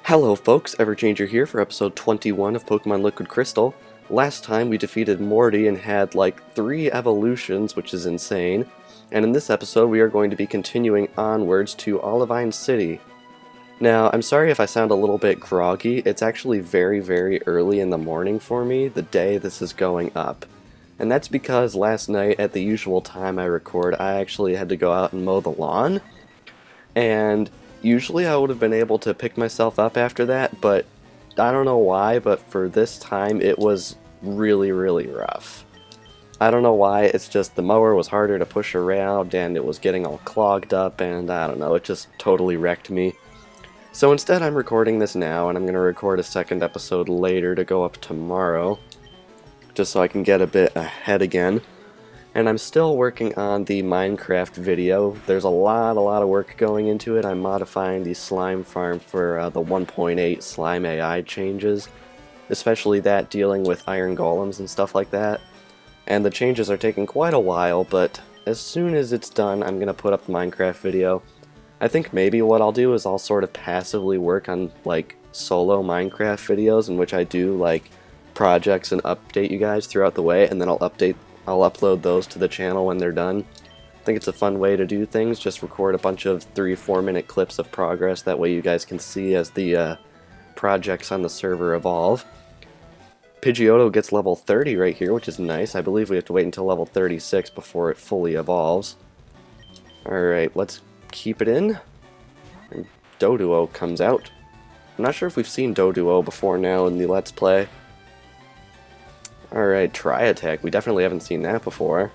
Hello folks, Everchanger here for episode 21 of Pokémon Liquid Crystal. Last time we defeated Morty and had like 3 evolutions, which is insane. And in this episode we are going to be continuing onwards to Olivine City. Now, I'm sorry if I sound a little bit groggy, it's actually very early in the morning for me, the day this is going up. And that's because last night at the usual time I record, I actually had to go out and mow the lawn. And usually I would have been able to pick myself up after that, but I don't know why, but for this time it was really rough. I don't know why, it's just the mower was harder to push around and it was getting all clogged up and I don't know, it just totally wrecked me. So instead I'm recording this now and I'm going to record a second episode later to go up tomorrow, just so I can get a bit ahead again. And I'm still working on the Minecraft video. There's a lot of work going into it. I'm modifying the slime farm for the 1.8 slime AI changes, especially that dealing with iron golems and stuff like that. And the changes are taking quite a while, but as soon as it's done, I'm going to put up the Minecraft video. I think maybe what I'll do is I'll sort of passively work on like solo Minecraft videos in which I do like projects and update you guys throughout the way, and then I'll upload those to the channel when they're done. I think it's a fun way to do things, just record a bunch of 3-4 minute clips of progress, that way you guys can see as the projects on the server evolve. Pidgeotto gets level 30 right here, which is nice. I believe we have to wait until level 36 before it fully evolves. Alright, let's keep it in. And Doduo comes out. I'm not sure if we've seen Doduo before now in the Let's Play. Alright, Tri-Attack. We definitely haven't seen that before.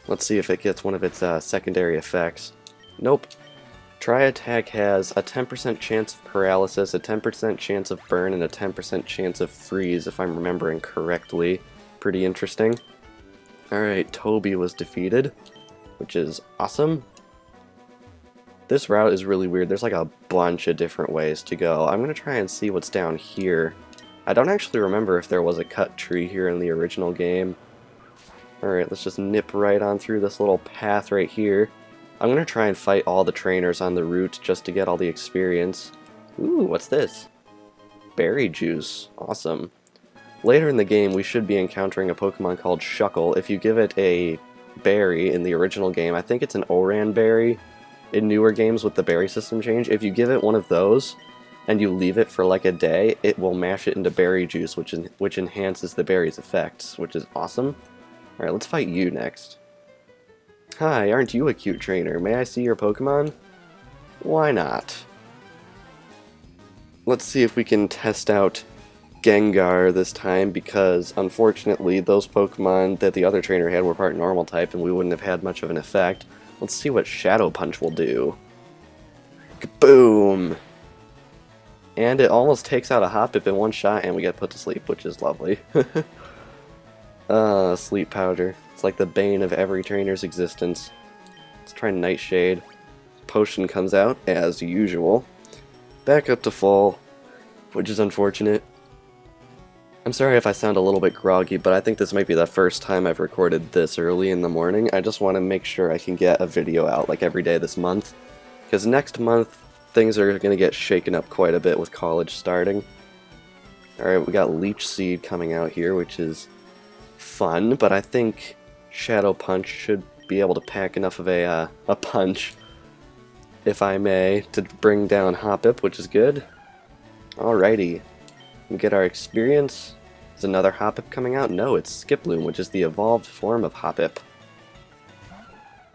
Let's see if it gets one of its secondary effects. Nope. Tri-Attack has a 10% chance of paralysis, a 10% chance of burn, and a 10% chance of freeze, if I'm remembering correctly. Pretty interesting. Alright, Toby was defeated, which is awesome. This route is really weird. There's like a bunch of different ways to go. I'm going to try and see what's down here. I don't actually remember if there was a cut tree here in the original game. Alright, let's just nip right on through this little path right here. I'm going to try and fight all the trainers on the route just to get all the experience. Ooh, what's this? Berry juice. Awesome. Later in the game, we should be encountering a Pokemon called Shuckle. If you give it a berry in the original game, I think it's an Oran berry in newer games with the berry system change. If you give it one of those, and you leave it for like a day, it will mash it into berry juice, which enhances the berry's effects, which is awesome. Alright, let's fight you next. Hi, aren't you a cute trainer? May I see your Pokemon? Why not? Let's see if we can test out Gengar this time, because unfortunately those Pokemon that the other trainer had were part normal type and we wouldn't have had much of an effect. Let's see what Shadow Punch will do. Boom! And it almost takes out a Hoppip in one shot, and we get put to sleep, which is lovely. Sleep powder. It's like the bane of every trainer's existence. Let's try Nightshade. Potion comes out, as usual. Back up to full, which is unfortunate. I'm sorry if I sound a little bit groggy, but I think this might be the first time I've recorded this early in the morning. I just want to make sure I can get a video out like every day this month, because next month things are going to get shaken up quite a bit with college starting. Alright, we got Leech Seed coming out here, which is fun, but I think Shadow Punch should be able to pack enough of a punch, if I may, to bring down Hoppip, which is good. Alrighty. We get our experience. Is another Hoppip coming out? No, it's Skiploom, which is the evolved form of Hoppip.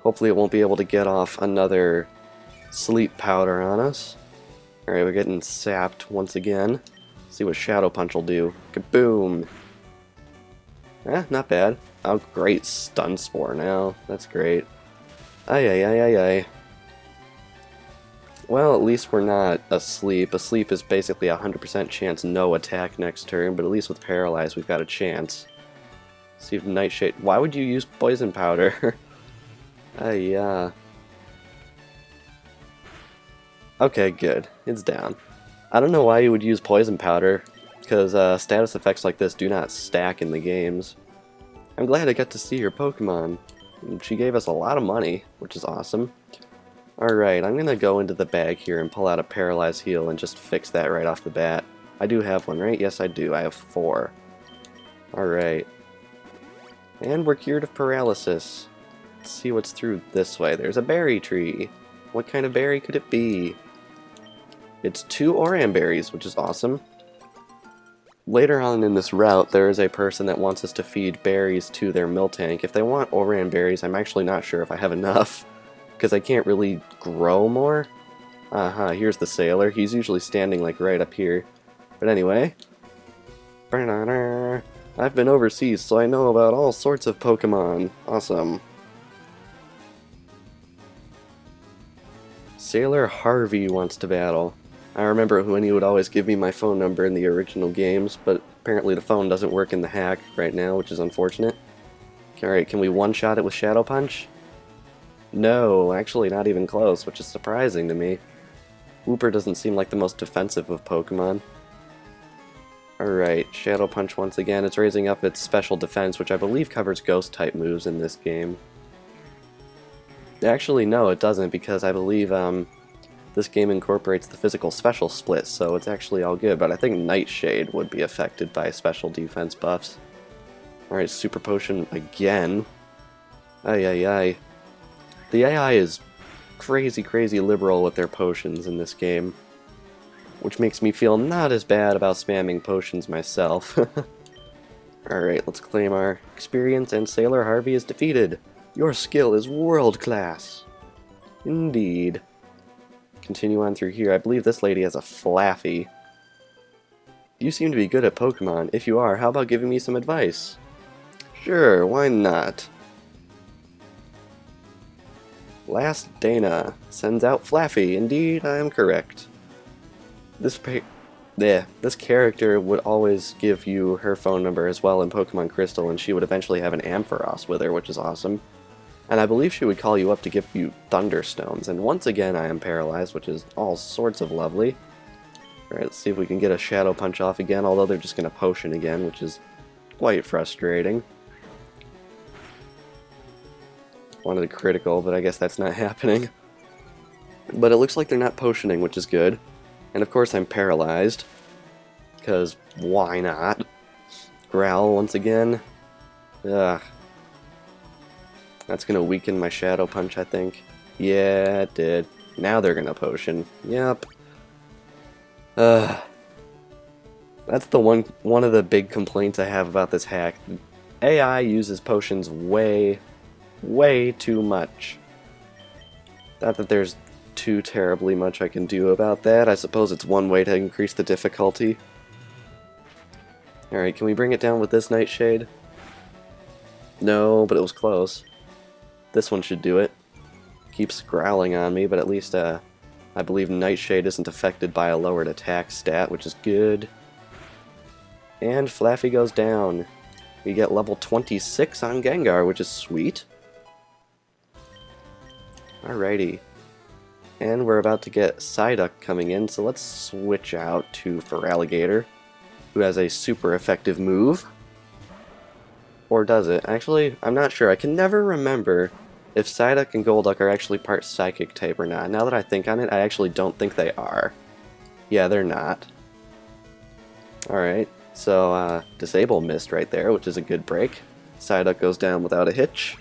Hopefully it won't be able to get off another sleep powder on us. Alright, we're getting sapped once again. See what Shadow Punch will do. Kaboom! Not bad. Oh, great Stun Spore now. That's great. Ay. Well, at least we're not asleep. Asleep is basically a 100% chance no attack next turn, but at least with Paralyzed we've got a chance. See if Nightshade... Why would you use Poison Powder? Ay. Okay, good. It's down. I don't know why you would use Poison Powder, because status effects like this do not stack in the games. I'm glad I got to see your Pokemon. She gave us a lot of money, which is awesome. Alright, I'm gonna go into the bag here and pull out a Paralyzed Heal and just fix that right off the bat. I do have one, right? Yes, I do. I have 4. Alright. And we're cured of paralysis. Let's see what's through this way. There's a berry tree. What kind of berry could it be? It's 2 Oran berries, which is awesome. Later on in this route, there is a person that wants us to feed berries to their Miltank. If they want Oran berries, I'm actually not sure if I have enough, because I can't really grow more. Here's the sailor. He's usually standing like right up here. But anyway. I've been overseas, so I know about all sorts of Pokemon. Awesome. Sailor Harvey wants to battle. I remember when he would always give me my phone number in the original games, but apparently the phone doesn't work in the hack right now, which is unfortunate. Alright, can we one-shot it with Shadow Punch? No, actually not even close, which is surprising to me. Wooper doesn't seem like the most defensive of Pokemon. Alright, Shadow Punch once again. It's raising up its special defense, which I believe covers Ghost-type moves in this game. Actually, no, it doesn't, because I believe this game incorporates the physical special split, so it's actually all good, but I think Nightshade would be affected by special defense buffs. Alright, Super Potion again. Ay. The AI is crazy liberal with their potions in this game, which makes me feel not as bad about spamming potions myself. Alright, let's claim our experience, and Sailor Harvey is defeated. Your skill is world class. Indeed. Continue on through here. I believe this lady has a Flaffy. You seem to be good at Pokemon. If you are, how about giving me some advice? Sure, why not? Last Dana sends out Flaffy. Indeed, I am correct. This character would always give you her phone number as well in Pokemon Crystal, and she would eventually have an Ampharos with her, which is awesome. And I believe she would call you up to give you Thunderstones. And once again, I am paralyzed, which is all sorts of lovely. Alright, let's see if we can get a Shadow Punch off again, although they're just going to Potion again, which is quite frustrating. Wanted a critical, but I guess that's not happening. But it looks like they're not Potioning, which is good. And of course I'm paralyzed, because why not? Growl once again. Ugh. That's going to weaken my Shadow Punch, I think. Yeah, it did. Now they're going to Potion. Yep. That's the one of the big complaints I have about this hack. AI uses potions way too much. Not that there's too terribly much I can do about that. I suppose it's one way to increase the difficulty. Alright, can we bring it down with this Nightshade? No, but it was close. This one should do it. Keeps growling on me, but at least I believe Nightshade isn't affected by a lowered attack stat, which is good. And Flaffy goes down. We get level 26 on Gengar, which is sweet. Alrighty. And we're about to get Psyduck coming in, so let's switch out to Feraligatr, who has a super effective move. Or does it? Actually, I'm not sure. I can never remember if Psyduck and Golduck are actually part Psychic type or not. Now that I think on it, I actually don't think they are. Yeah, they're not. Alright, so Disable missed right there, which is a good break. Psyduck goes down without a hitch.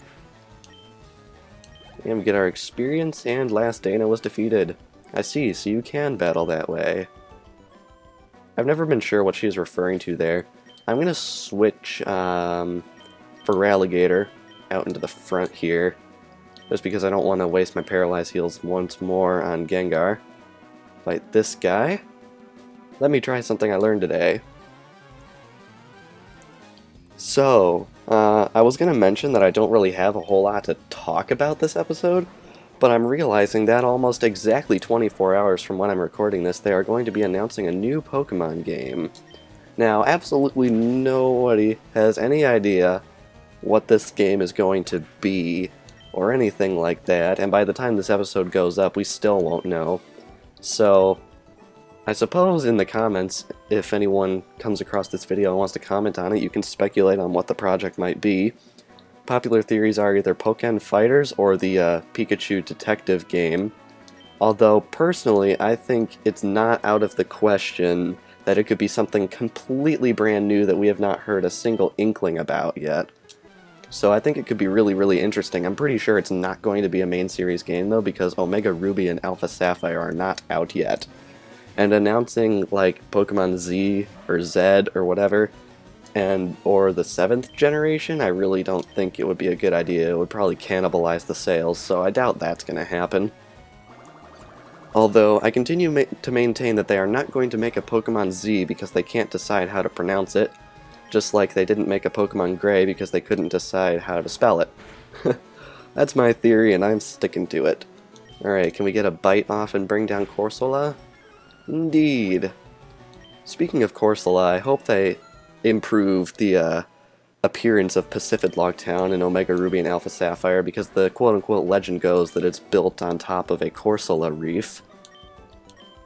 And we get our experience, and last Dana was defeated. I see, so you can battle that way. I've never been sure what she's referring to there. I'm going to switch Feraligatr out into the front here, just because I don't want to waste my Paralyzed Heals once more on Gengar. Fight this guy. Let me try something I learned today. So, I was going to mention that I don't really have a whole lot to talk about this episode, but I'm realizing that almost exactly 24 hours from when I'm recording this, they are going to be announcing a new Pokemon game. Now, absolutely nobody has any idea what this game is going to be, or anything like that, and by the time this episode goes up, we still won't know. So, I suppose in the comments, if anyone comes across this video and wants to comment on it, you can speculate on what the project might be. Popular theories are either Pokémon Fighters or the Pikachu Detective game, Although, personally, I think it's not out of the question that it could be something completely brand new that we have not heard a single inkling about yet. So I think it could be really, really interesting. I'm pretty sure it's not going to be a main series game, though, because Omega Ruby and Alpha Sapphire are not out yet. And announcing, like, Pokemon Z, or Z, or whatever, or the 7th generation, I really don't think it would be a good idea. It would probably cannibalize the sales, so I doubt that's going to happen. Although, I continue to maintain that they are not going to make a Pokemon Z because they can't decide how to pronounce it, just like they didn't make a Pokemon Gray because they couldn't decide how to spell it. That's my theory, and I'm sticking to it. Alright, can we get a bite off and bring down Corsola? Indeed. Speaking of Corsola, I hope they improve the appearance of Pacifidlog Town in Omega Ruby and Alpha Sapphire, because the quote-unquote legend goes that it's built on top of a Corsola reef.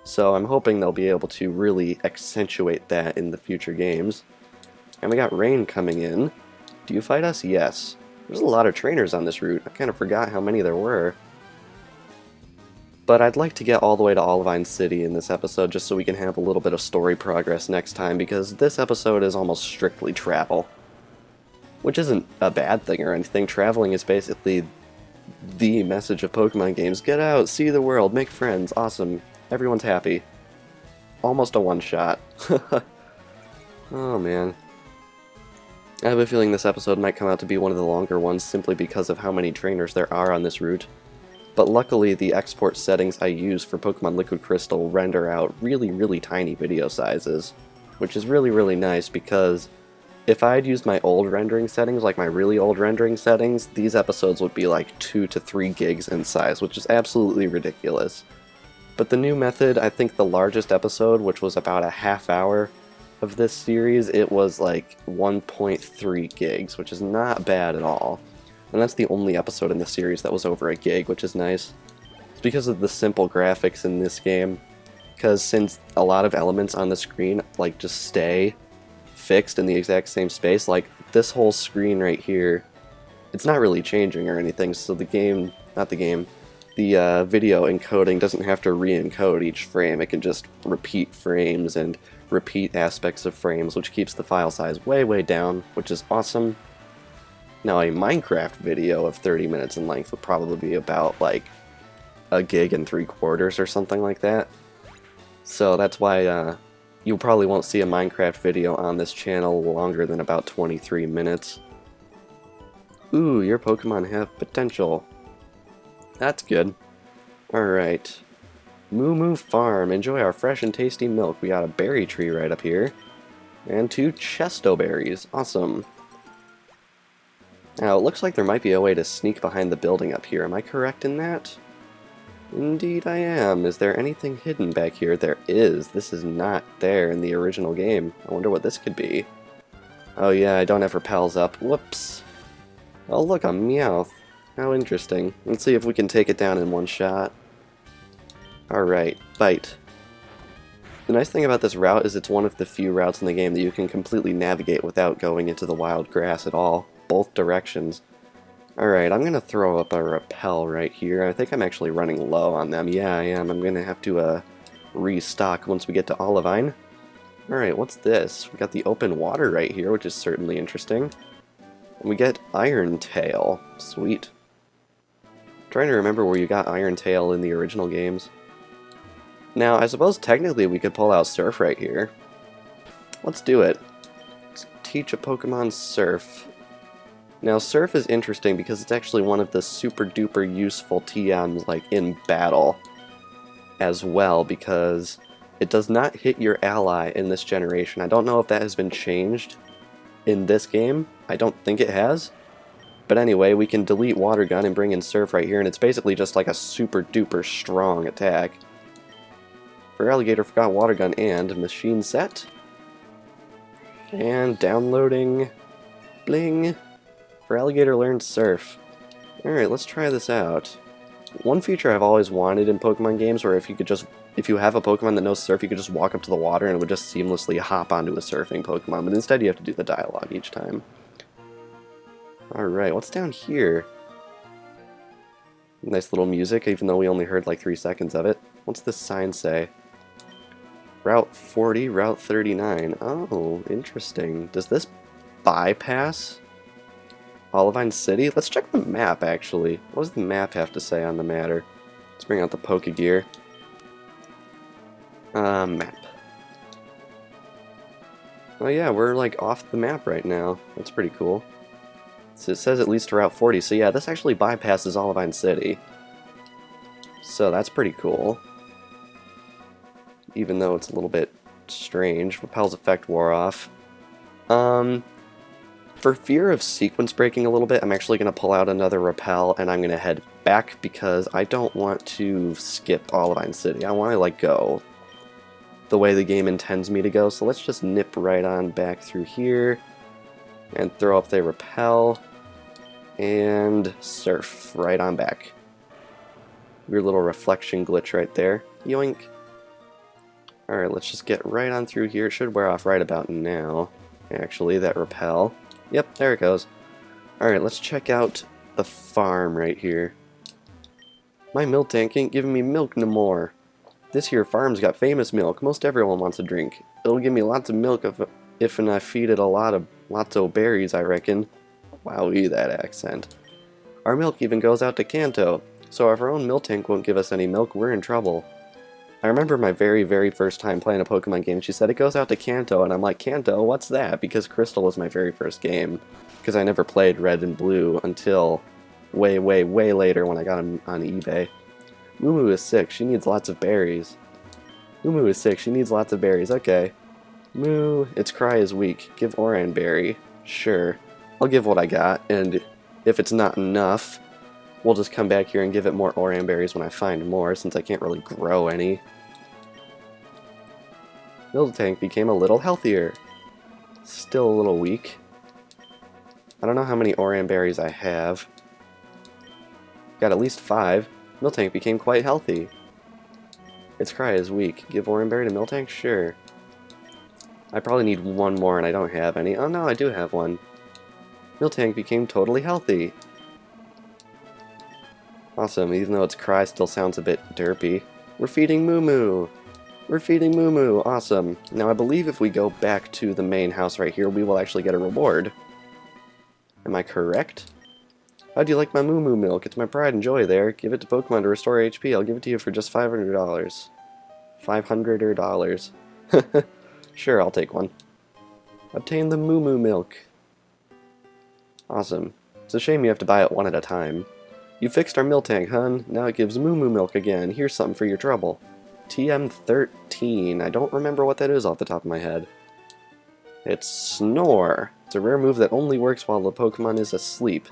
So I'm hoping they'll be able to really accentuate that in the future games. And we got rain coming in. Do you fight us? Yes. There's a lot of trainers on this route. I kind of forgot how many there were. But I'd like to get all the way to Olivine City in this episode just so we can have a little bit of story progress next time, because this episode is almost strictly travel. Which isn't a bad thing or anything. Traveling is basically the message of Pokemon games. Get out, see the world, make friends, awesome. Everyone's happy. Almost a one-shot. Oh man. I have a feeling this episode might come out to be one of the longer ones simply because of how many trainers there are on this route. But luckily the export settings I use for Pokemon Liquid Crystal render out really, really tiny video sizes. Which is really, really nice because if I had used my old rendering settings, like my really old rendering settings, these episodes would be like 2 to 3 gigs in size, which is absolutely ridiculous. But the new method, I think the largest episode, which was about a half hour of this series, it was like 1.3 gigs, which is not bad at all. And that's the only episode in the series that was over a gig, which is nice. It's because of the simple graphics in this game, because since a lot of elements on the screen like just stay fixed in the exact same space, like this whole screen right here, it's not really changing or anything, so the video encoding doesn't have to re-encode each frame. It can just repeat frames and repeat aspects of frames, which keeps the file size way, way down, which is awesome. Now, a Minecraft video of 30 minutes in length would probably be about like a gig and 3/4 or something like that. So that's why you probably won't see a Minecraft video on this channel longer than about 23 minutes. Ooh, your Pokemon have potential. That's good. Alright. Moomoo Farm. Enjoy our fresh and tasty milk. We got a berry tree right up here. And 2 chesto berries. Awesome. Now, it looks like there might be a way to sneak behind the building up here. Am I correct in that? Indeed I am. Is there anything hidden back here? There is. This is not there in the original game. I wonder what this could be. Oh yeah, I don't have repels up. Whoops. Oh look, a Meowth. How interesting. Let's see if we can take it down in one shot. Alright, bite. The nice thing about this route is it's one of the few routes in the game that you can completely navigate without going into the wild grass at all. Both directions. Alright, I'm gonna throw up a repel right here. I think I'm actually running low on them. Yeah, I am. I'm gonna have to restock once we get to Olivine. Alright, what's this? We got the open water right here, which is certainly interesting. And we get Iron Tail. Sweet. I'm trying to remember where you got Iron Tail in the original games. Now, I suppose technically we could pull out Surf right here. Let's do it. Let's teach a Pokemon Surf. Now, Surf is interesting because it's actually one of the super duper useful TMs like in battle as well, because it does not hit your ally in this generation. I don't know if that has been changed in this game. I don't think it has. But anyway, we can delete Water Gun and bring in Surf right here, and it's basically just like a super duper strong attack. For Alligator, forgot Water Gun and Machine Set. And downloading. Bling. For Alligator, learned Surf. Alright, let's try this out. One feature I've always wanted in Pokemon games where if you have a Pokemon that knows Surf, you could just walk up to the water and it would just seamlessly hop onto a surfing Pokemon, but instead you have to do the dialogue each time. Alright, what's down here? Nice little music, even though we only heard like 3 seconds of it. What's this sign say? Route 40, Route 39. Oh, interesting. Does this bypass Olivine City? Let's check the map, actually. What does the map have to say on the matter? Let's bring out the Pokegear. Map. Oh yeah, we're like off the map right now. That's pretty cool. So it says at least to Route 40, so yeah, this actually bypasses Olivine City. So that's pretty cool. Even though it's a little bit strange. Repel's effect wore off. For fear of sequence breaking a little bit, I'm actually going to pull out another Repel, and I'm going to head back because I don't want to skip Olivine City. I want to, like, go the way the game intends me to go, so let's just nip right on back through here and throw up the Repel and surf right on back. Weird little reflection glitch right there. Yoink. Alright, let's just get right on through here. It should wear off right about now, actually, that Repel. Yep, there it goes. Alright, let's check out the farm right here. My Miltank ain't giving me milk no more. This here farm's got famous milk. Most everyone wants a drink. It'll give me lots of milk if and I feed it lots of berries, I reckon. Wowee, that accent. Our milk even goes out to Kanto, so if our own Miltank won't give us any milk, we're in trouble. I remember my very, very first time playing a Pokemon game, she said it goes out to Kanto, and I'm like, Kanto, what's that? Because Crystal was my very first game. Because I never played Red and Blue until way, way, way later when I got them on eBay. Moomoo is sick, she needs lots of berries. Moomoo is sick, she needs lots of berries, okay. Moo, its cry is weak. Give Oran berry. Sure. I'll give what I got, and if it's not enough, we'll just come back here and give it more Oran berries when I find more, since I can't really grow any. Miltank became a little healthier. Still a little weak. I don't know how many Oran berries I have. Got at least 5. Miltank became quite healthy. Its cry is weak. Give Oran berry to Miltank? Sure. I probably need one more and I don't have any. Oh no, I do have one. Miltank became totally healthy. Awesome, even though its cry still sounds a bit derpy. We're feeding Moomoo! We're feeding Moomoo! Awesome. Now I believe if we go back to the main house right here, we will actually get a reward. Am I correct? How do you like my Moomoo milk? It's my pride and joy there. Give it to Pokemon to restore HP. I'll give it to you for just $500. $500. Sure, I'll take one. Obtain the Moomoo milk. Awesome. It's a shame you have to buy it one at a time. You fixed our Miltank, hun. Now it gives Moomoo milk again. Here's something for your trouble. TM13. I don't remember what that is off the top of my head. It's Snore. It's a rare move that only works while the Pokemon is asleep.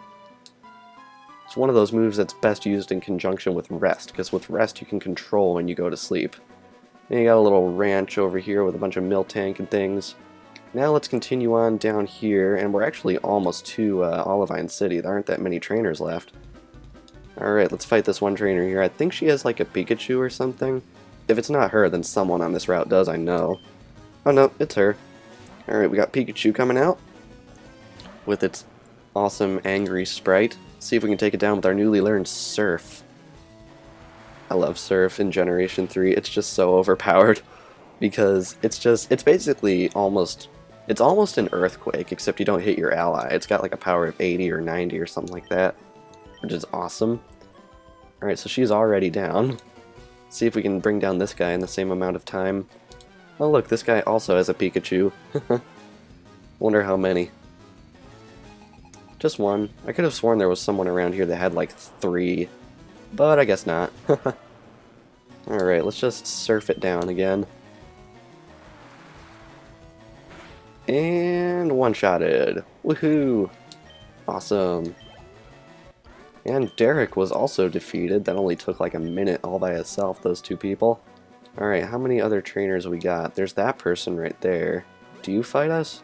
It's one of those moves that's best used in conjunction with Rest, because with Rest you can control when you go to sleep. And you got a little ranch over here with a bunch of Miltank and things. Now let's continue on down here, and we're actually almost to Olivine City. There aren't that many trainers left. Alright, let's fight this one trainer here. I think she has like a Pikachu or something. If it's not her, then someone on this route does, I know. Oh no, it's her. Alright, we got Pikachu coming out with its awesome angry sprite. See if we can take it down with our newly learned Surf. I love Surf in Generation 3. It's just so overpowered because it's basically almost an Earthquake, except you don't hit your ally. It's got like a power of 80 or 90 or something like that, which is awesome. Alright, so she's already down. See if we can bring down this guy in the same amount of time. Oh look, this guy also has a Pikachu. Wonder how many. Just one. I could have sworn there was someone around here that had like 3, but I guess not. Alright, let's just surf it down again. And one-shotted. Woohoo! Awesome. And Derek was also defeated. That only took like a minute all by itself, those two people. Alright, how many other trainers we got? There's that person right there. Do you fight us?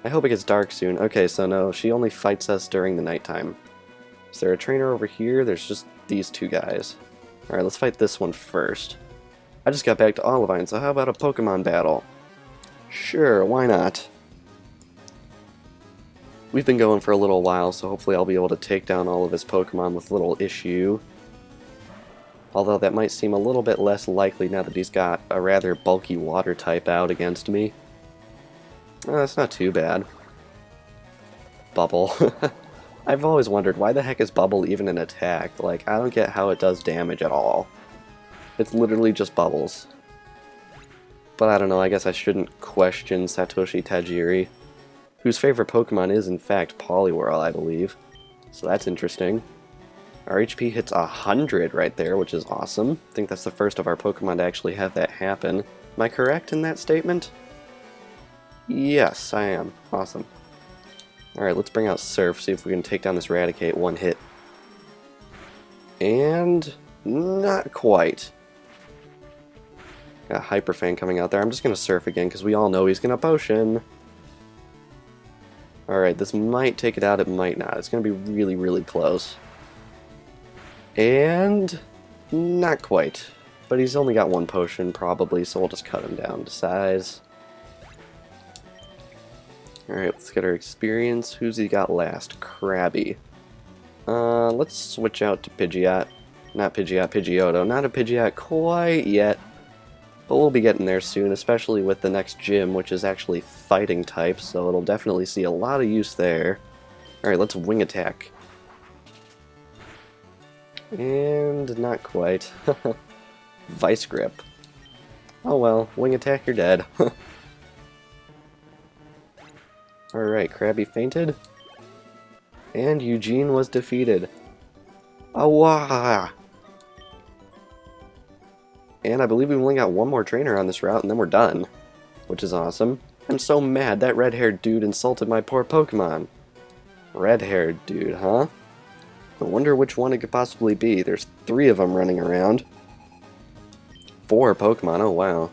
I hope it gets dark soon. Okay, so no, she only fights us during the nighttime. Is there a trainer over here? There's just these two guys. Alright, let's fight this one first. I just got back to Olivine, so how about a Pokemon battle? Sure, why not? We've been going for a little while, so hopefully I'll be able to take down all of his Pokemon with little issue. Although that might seem a little bit less likely now that he's got a rather bulky water type out against me. That's not too bad. Bubble. I've always wondered, why the heck is Bubble even an attack? Like, I don't get how it does damage at all. It's literally just bubbles. But I don't know, I guess I shouldn't question Satoshi Tajiri, whose favorite Pokemon is in fact Poliwhirl, I believe. So that's interesting. Our HP hits 100 right there, which is awesome. I think that's the first of our Pokemon to actually have that happen. Am I correct in that statement? Yes, I am. Awesome. Alright, let's bring out Surf, see if we can take down this Raticate one hit. And not quite. Got Hyper Fang coming out there. I'm just going to Surf again, because we all know he's going to Potion. Alright, this might take it out, it might not. It's going to be really, really close. And not quite. But he's only got one potion, probably, so we'll just cut him down to size. Alright, let's get our experience. Who's he got last? Krabby. Let's switch out to Pidgeot. Not Pidgeot, Pidgeotto. Not a Pidgeot quite yet. But we'll be getting there soon, especially with the next gym, which is actually fighting type, so it'll definitely see a lot of use there. Alright, let's Wing Attack. And not quite. Vice Grip. Oh well, Wing Attack, you're dead. Alright, Krabby fainted. And Eugene was defeated. Awah! And I believe we've only got one more trainer on this route, and then we're done. Which is awesome. I'm so mad that red-haired dude insulted my poor Pokemon. Red-haired dude, huh? I wonder which one it could possibly be. There's 3 of them running around. 4 Pokemon, oh wow.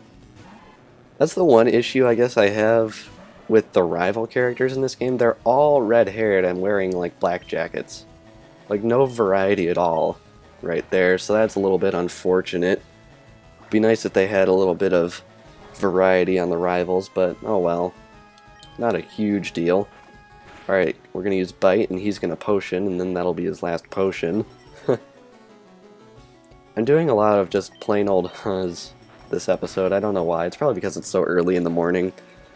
That's the one issue I guess I have with the rival characters in this game. They're all red-haired and wearing like black jackets. Like no variety at all right there, so that's a little bit unfortunate. Be nice if they had a little bit of variety on the rivals, but oh well. Not a huge deal. Alright, we're going to use Bite, and he's going to Potion, and then that'll be his last potion. I'm doing a lot of just plain old huhs this episode. I don't know why. It's probably because it's so early in the morning.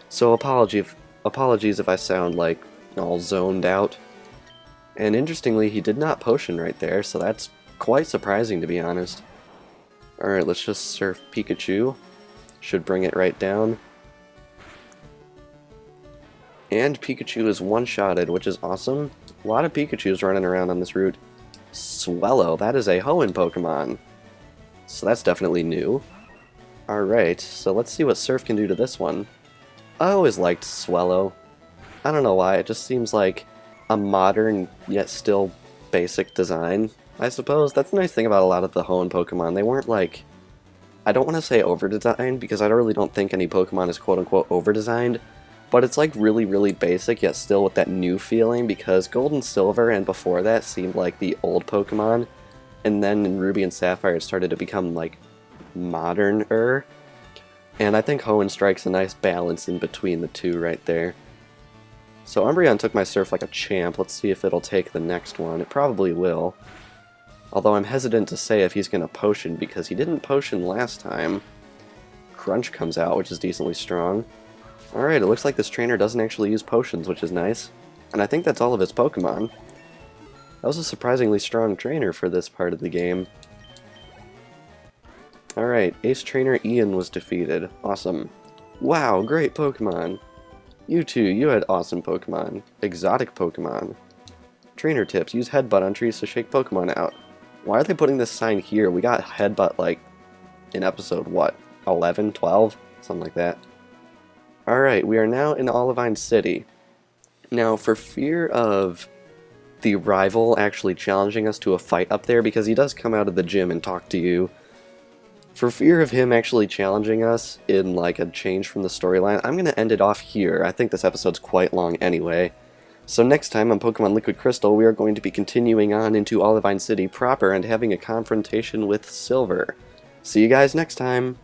So apologies if I sound like all zoned out. And interestingly, he did not Potion right there, so that's quite surprising to be honest. Alright, let's just Surf Pikachu. Should bring it right down. And Pikachu is one-shotted, which is awesome. A lot of Pikachus running around on this route. Swellow, that is a Hoenn Pokemon. So that's definitely new. Alright, so let's see what Surf can do to this one. I always liked Swellow. I don't know why, it just seems like a modern, yet still basic design. I suppose that's the nice thing about a lot of the Hoenn Pokemon. They weren't like... I don't want to say over-designed, because I really don't think any Pokemon is quote-unquote over-designed. But it's like really, really basic, yet still with that new feeling, because Gold and Silver and before that seemed like the old Pokemon, and then in Ruby and Sapphire it started to become like modern-er. And I think Hoenn strikes a nice balance in between the two right there. So Umbreon took my Surf like a champ. Let's see if it'll take the next one. It probably will. Although I'm hesitant to say if he's going to Potion, because he didn't Potion last time. Crunch comes out, which is decently strong. Alright, it looks like this trainer doesn't actually use potions, which is nice. And I think that's all of its Pokemon. That was a surprisingly strong trainer for this part of the game. Alright, Ace Trainer Ian was defeated. Awesome. Wow, great Pokemon. You too, you had awesome Pokemon. Exotic Pokemon. Trainer tips, use Headbutt on trees to shake Pokemon out. Why are they putting this sign here? We got Headbutt like in episode, what, 11, 12? Something like that. Alright, we are now in Olivine City. Now, for fear of the rival actually challenging us to a fight up there, because he does come out of the gym and talk to you, for fear of him actually challenging us in like a change from the storyline, I'm going to end it off here. I think this episode's quite long anyway. So next time on Pokemon Liquid Crystal, we are going to be continuing on into Olivine City proper and having a confrontation with Silver. See you guys next time!